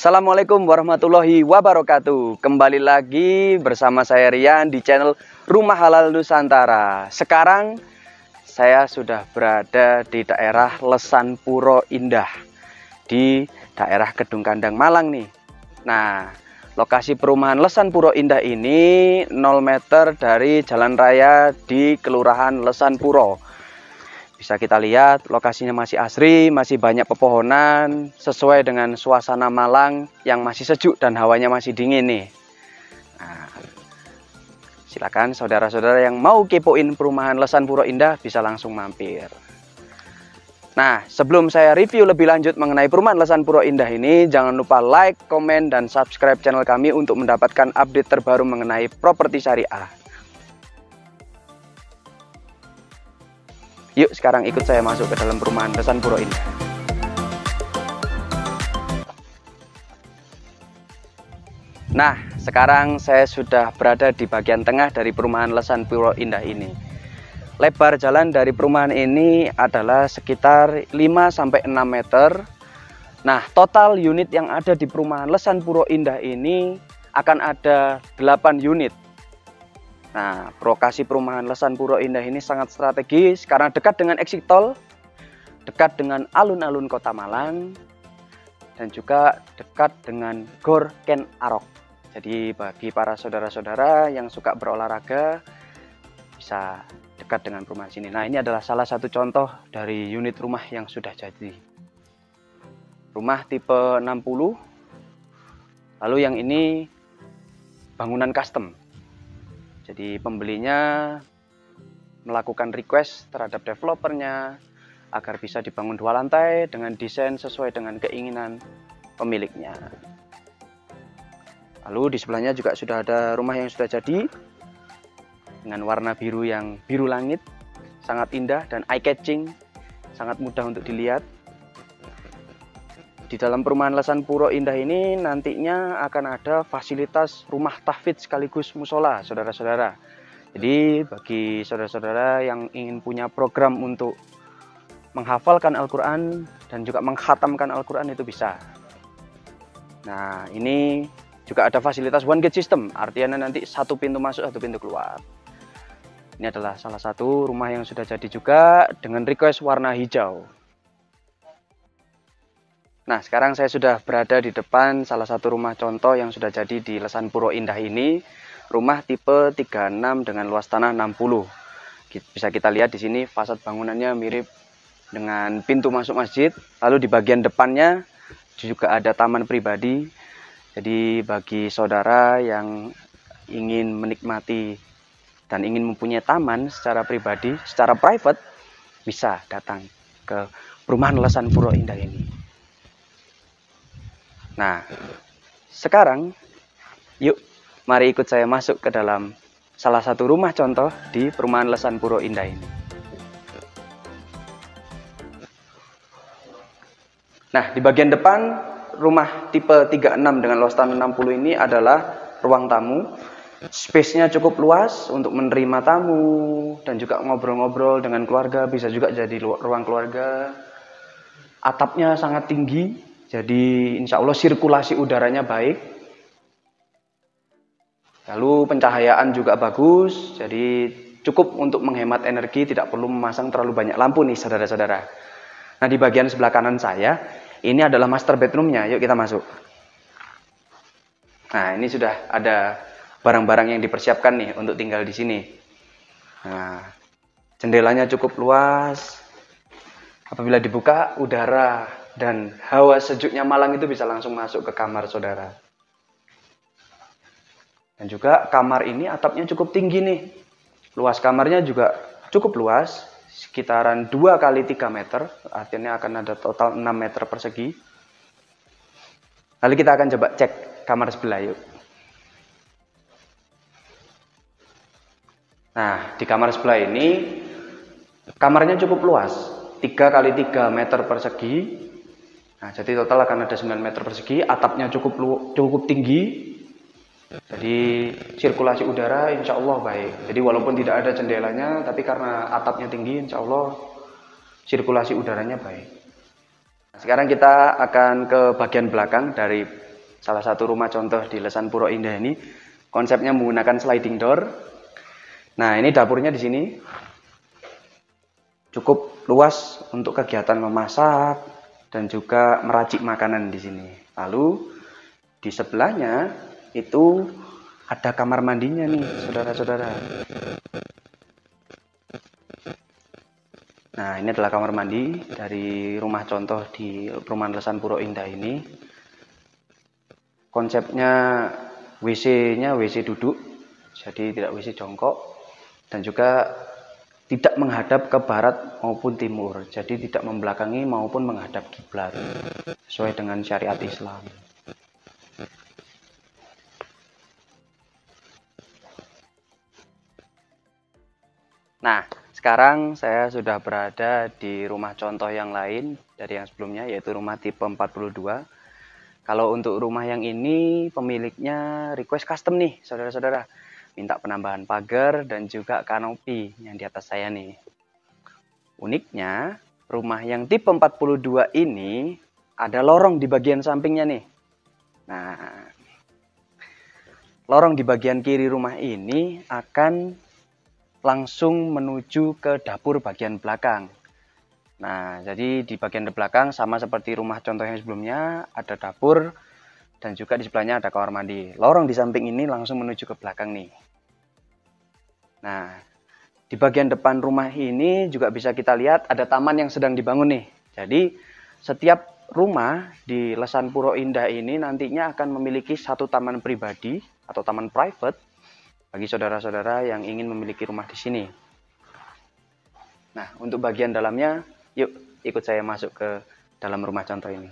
Assalamualaikum warahmatullahi wabarakatuh. Kembali lagi bersama saya Rian di channel Rumah Halal Nusantara. Sekarang saya sudah berada di daerah Lesan Puro Indah, di daerah Kedung Kandang Malang nih. Nah, lokasi perumahan Lesan Puro Indah ini 0 meter dari jalan raya di Kelurahan Lesan Puro. Bisa kita lihat lokasinya masih asri, masih banyak pepohonan, sesuai dengan suasana Malang yang masih sejuk dan hawanya masih dingin nih. Nah, silakan saudara-saudara yang mau kepoin perumahan Lesan Puro Indah bisa langsung mampir. Nah, sebelum saya review lebih lanjut mengenai perumahan Lesan Puro Indah ini, jangan lupa like, komen, dan subscribe channel kami untuk mendapatkan update terbaru mengenai properti syariah. Yuk sekarang ikut saya masuk ke dalam perumahan Lesan Puro Indah. Nah, sekarang saya sudah berada di bagian tengah dari perumahan Lesan Puro Indah ini. Lebar jalan dari perumahan ini adalah sekitar 5-6 meter. Nah, total unit yang ada di perumahan Lesan Puro Indah ini akan ada 8 unit. Nah, lokasi perumahan Lesan Puro Indah ini sangat strategis karena dekat dengan exit tol, dekat dengan alun-alun Kota Malang, dan juga dekat dengan Gor Ken Arok. Jadi bagi para saudara-saudara yang suka berolahraga bisa dekat dengan perumahan sini. Nah, ini adalah salah satu contoh dari unit rumah yang sudah jadi. Rumah tipe 60. Lalu yang ini bangunan custom. Jadi pembelinya melakukan request terhadap developernya agar bisa dibangun 2 lantai dengan desain sesuai dengan keinginan pemiliknya. Lalu di sebelahnya juga sudah ada rumah yang sudah jadi dengan warna biru yang biru langit, sangat indah dan eye catching, sangat mudah untuk dilihat. Di dalam perumahan Lesan Puro Indah ini nantinya akan ada fasilitas rumah tahfidz sekaligus musola, saudara-saudara. Jadi bagi saudara-saudara yang ingin punya program untuk menghafalkan Al-Quran dan juga menghatamkan Al-Quran itu bisa. Nah, ini juga ada fasilitas one gate system, artinya nanti satu pintu masuk, satu pintu keluar. Ini adalah salah satu rumah yang sudah jadi juga dengan request warna hijau. Nah, sekarang saya sudah berada di depan salah satu rumah contoh yang sudah jadi di Lesan Puro Indah ini. Rumah tipe 36 dengan luas tanah 60. Bisa kita lihat di sini fasad bangunannya mirip dengan pintu masuk masjid. Lalu di bagian depannya juga ada taman pribadi. Jadi bagi saudara yang ingin menikmati dan ingin mempunyai taman secara pribadi, secara private, bisa datang ke perumahan Lesan Puro Indah ini. Nah, sekarang yuk mari ikut saya masuk ke dalam salah satu rumah contoh di perumahan Lesan Puro Indah ini. Nah, di bagian depan rumah tipe 36 dengan luas tanah 60 ini adalah ruang tamu. Space-nya cukup luas untuk menerima tamu dan juga ngobrol-ngobrol dengan keluarga, bisa juga jadi ruang keluarga. Atapnya sangat tinggi. Jadi insya Allah sirkulasi udaranya baik. Lalu pencahayaan juga bagus. Jadi cukup untuk menghemat energi, tidak perlu memasang terlalu banyak lampu nih saudara-saudara. Nah, di bagian sebelah kanan saya, ini adalah master bedroomnya. Yuk kita masuk. Nah, ini sudah ada barang-barang yang dipersiapkan nih untuk tinggal di sini. Nah, jendelanya cukup luas. Apabila dibuka, udara dan hawa sejuknya Malang itu bisa langsung masuk ke kamar saudara. Dan juga kamar ini atapnya cukup tinggi nih. Luas kamarnya juga cukup luas, sekitaran 2 kali 3 meter. Artinya akan ada total 6 meter persegi. Lalu kita akan coba cek kamar sebelah yuk. Nah, di kamar sebelah ini kamarnya cukup luas, 3 kali 3 meter persegi. Nah, jadi total akan ada 9 meter persegi, atapnya cukup tinggi. Jadi sirkulasi udara insya Allah baik. Jadi walaupun tidak ada jendelanya, tapi karena atapnya tinggi insya Allah sirkulasi udaranya baik. Sekarang kita akan ke bagian belakang dari salah satu rumah contoh di Lesan Puro Indah ini. Konsepnya menggunakan sliding door. Nah, ini dapurnya di sini. Cukup luas untuk kegiatan memasak dan juga meracik makanan di sini. Lalu di sebelahnya itu ada kamar mandinya nih, saudara-saudara. Nah, ini adalah kamar mandi dari rumah contoh di perumahan Lesan Puro Indah ini. Konsepnya WC-nya WC duduk, jadi tidak WC jongkok, dan juga tidak menghadap ke barat maupun timur, jadi tidak membelakangi maupun menghadap kiblat, sesuai dengan syariat Islam. Nah, sekarang saya sudah berada di rumah contoh yang lain dari yang sebelumnya, yaitu rumah tipe 42. Kalau untuk rumah yang ini, pemiliknya request custom nih, saudara-saudara. Minta penambahan pagar dan juga kanopi yang di atas saya nih. Uniknya, rumah yang tipe 42 ini ada lorong di bagian sampingnya nih. Nah, lorong di bagian kiri rumah ini akan langsung menuju ke dapur bagian belakang. Nah, jadi di bagian belakang sama seperti rumah contoh yang sebelumnya, ada dapur dan juga di sebelahnya ada kamar mandi. Lorong di samping ini langsung menuju ke belakang nih. Nah, di bagian depan rumah ini juga bisa kita lihat ada taman yang sedang dibangun nih. Jadi, setiap rumah di Lesan Puro Indah ini nantinya akan memiliki satu taman pribadi atau taman private bagi saudara-saudara yang ingin memiliki rumah di sini. Nah, untuk bagian dalamnya, yuk ikut saya masuk ke dalam rumah contoh ini.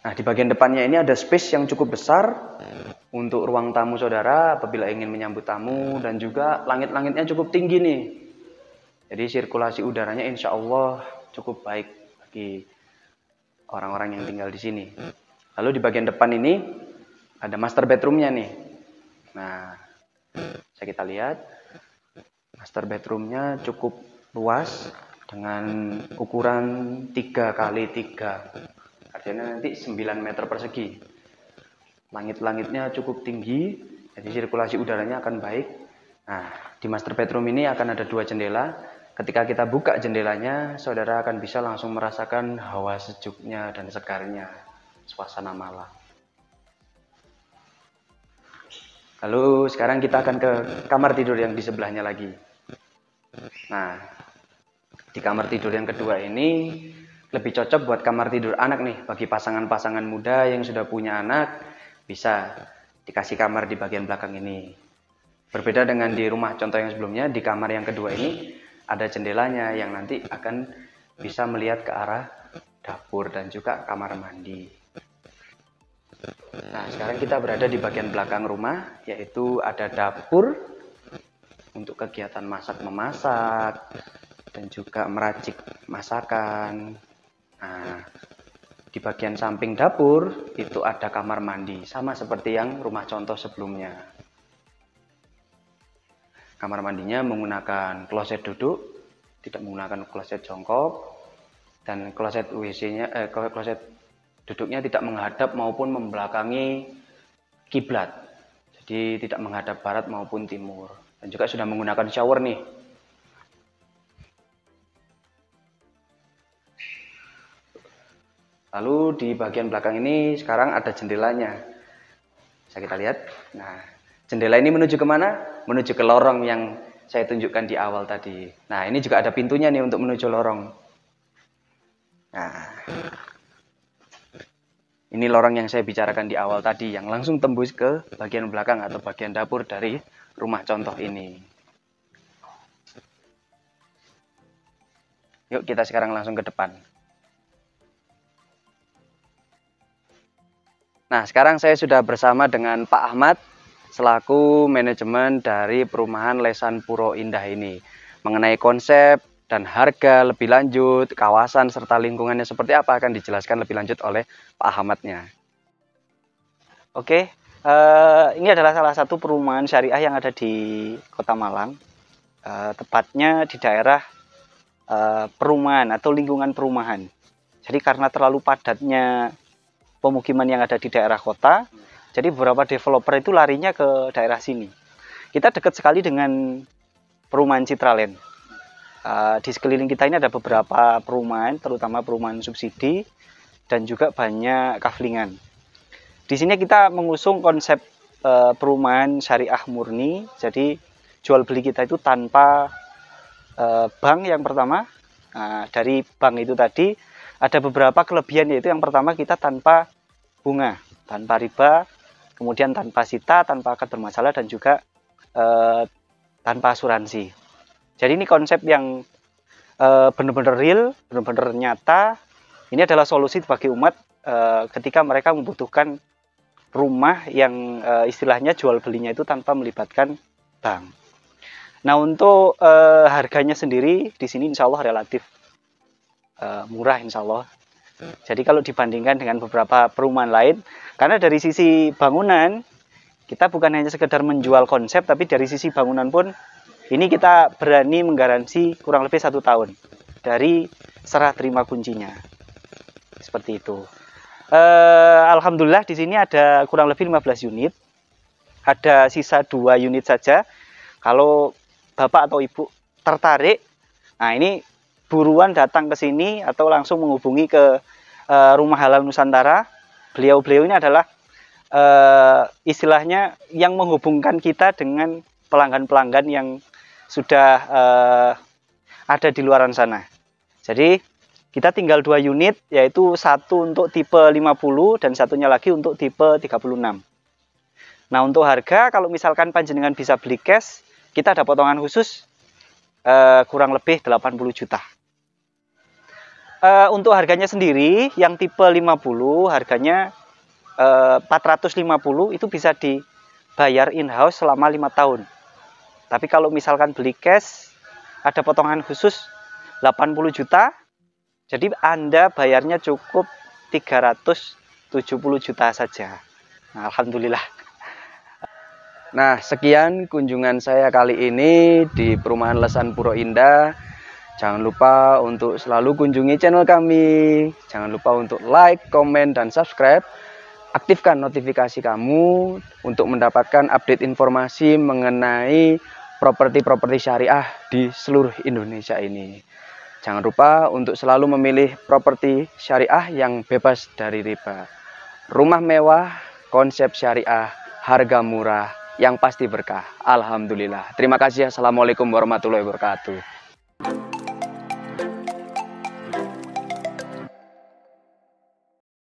Nah, di bagian depannya ini ada space yang cukup besar untuk ruang tamu saudara apabila ingin menyambut tamu, dan juga langit-langitnya cukup tinggi nih. Jadi sirkulasi udaranya insya Allah cukup baik bagi orang-orang yang tinggal di sini. Lalu di bagian depan ini ada master bedroomnya nih. Nah, bisa kita lihat master bedroomnya cukup luas dengan ukuran 3x3. Artinya nanti 9 meter persegi. Langit-langitnya cukup tinggi, jadi sirkulasi udaranya akan baik. Nah, di master bedroom ini akan ada 2 jendela. Ketika kita buka jendelanya, saudara akan bisa langsung merasakan hawa sejuknya dan segarnya suasana malam. Lalu sekarang kita akan ke kamar tidur yang di sebelahnya lagi. Nah, di kamar tidur yang kedua ini lebih cocok buat kamar tidur anak nih. Bagi pasangan-pasangan muda yang sudah punya anak, bisa dikasih kamar di bagian belakang ini. Berbeda dengan di rumah contoh yang sebelumnya, di kamar yang kedua ini ada jendelanya yang nanti akan bisa melihat ke arah dapur dan juga kamar mandi. Nah, sekarang kita berada di bagian belakang rumah, yaitu ada dapur untuk kegiatan masak-memasak dan juga meracik masakan. Nah, di bagian samping dapur itu ada kamar mandi, sama seperti yang rumah contoh sebelumnya. Kamar mandinya menggunakan kloset duduk, tidak menggunakan kloset jongkok, dan kloset WC-nya, kloset duduknya tidak menghadap maupun membelakangi kiblat, jadi tidak menghadap barat maupun timur, dan juga sudah menggunakan shower nih. Lalu di bagian belakang ini sekarang ada jendelanya, bisa kita lihat. Nah, jendela ini menuju kemana? Menuju ke lorong yang saya tunjukkan di awal tadi. Nah, ini juga ada pintunya nih untuk menuju lorong. Nah, ini lorong yang saya bicarakan di awal tadi, yang langsung tembus ke bagian belakang atau bagian dapur dari rumah contoh ini. Yuk kita sekarang langsung ke depan. Nah, sekarang saya sudah bersama dengan Pak Ahmad selaku manajemen dari perumahan Lesan Puro Indah ini. Mengenai konsep dan harga lebih lanjut, kawasan serta lingkungannya seperti apa akan dijelaskan lebih lanjut oleh Pak Ahmadnya. Oke, ini adalah salah satu perumahan syariah yang ada di Kota Malang, tepatnya di daerah perumahan atau lingkungan perumahan. Jadi karena terlalu padatnya pemukiman yang ada di daerah kota, jadi beberapa developer itu larinya ke daerah sini. Kita dekat sekali dengan perumahan Citraland. Di sekeliling kita ini ada beberapa perumahan, terutama perumahan subsidi dan juga banyak kaflingan. Di sini kita mengusung konsep perumahan syariah murni. Jadi jual beli kita itu tanpa bank yang pertama. Dari bank itu tadi ada beberapa kelebihan, yaitu yang pertama kita tanpa bunga, tanpa riba, kemudian tanpa sita, tanpa akad bermasalah, dan juga tanpa asuransi. Jadi ini konsep yang benar-benar real, benar-benar nyata. Ini adalah solusi bagi umat ketika mereka membutuhkan rumah yang istilahnya jual belinya itu tanpa melibatkan bank. Nah, untuk harganya sendiri di sini insya Allah relatif murah insya Allah. Jadi kalau dibandingkan dengan beberapa perumahan lain, karena dari sisi bangunan kita bukan hanya sekedar menjual konsep, tapi dari sisi bangunan pun ini kita berani menggaransi kurang lebih 1 tahun dari serah terima kuncinya. Seperti itu. Alhamdulillah di sini ada kurang lebih 15 unit. Ada sisa 2 unit saja. Kalau Bapak atau Ibu tertarik, nah ini buruan datang ke sini atau langsung menghubungi ke Rumah Halal Nusantara. Beliau-beliau ini adalah istilahnya yang menghubungkan kita dengan pelanggan-pelanggan yang sudah ada di luaran sana. Jadi kita tinggal 2 unit, yaitu satu untuk tipe 50 dan satunya lagi untuk tipe 36. Nah, untuk harga kalau misalkan panjenengan bisa beli cash, kita ada potongan khusus kurang lebih 80 juta. Untuk harganya sendiri yang tipe 50 harganya 450 itu bisa dibayar in-house selama 5 tahun. Tapi kalau misalkan beli cash, ada potongan khusus 80 juta. Jadi Anda bayarnya cukup 370 juta saja. Nah, alhamdulillah. Nah, sekian kunjungan saya kali ini di Perumahan Lesan Puro Indah. Jangan lupa untuk selalu kunjungi channel kami. Jangan lupa untuk like, komen, dan subscribe. Aktifkan notifikasi kamu untuk mendapatkan update informasi mengenai properti-properti syariah di seluruh Indonesia ini. Jangan lupa untuk selalu memilih properti syariah yang bebas dari riba. Rumah mewah, konsep syariah, harga murah, yang pasti berkah. Alhamdulillah. Terima kasih. Assalamualaikum warahmatullahi wabarakatuh.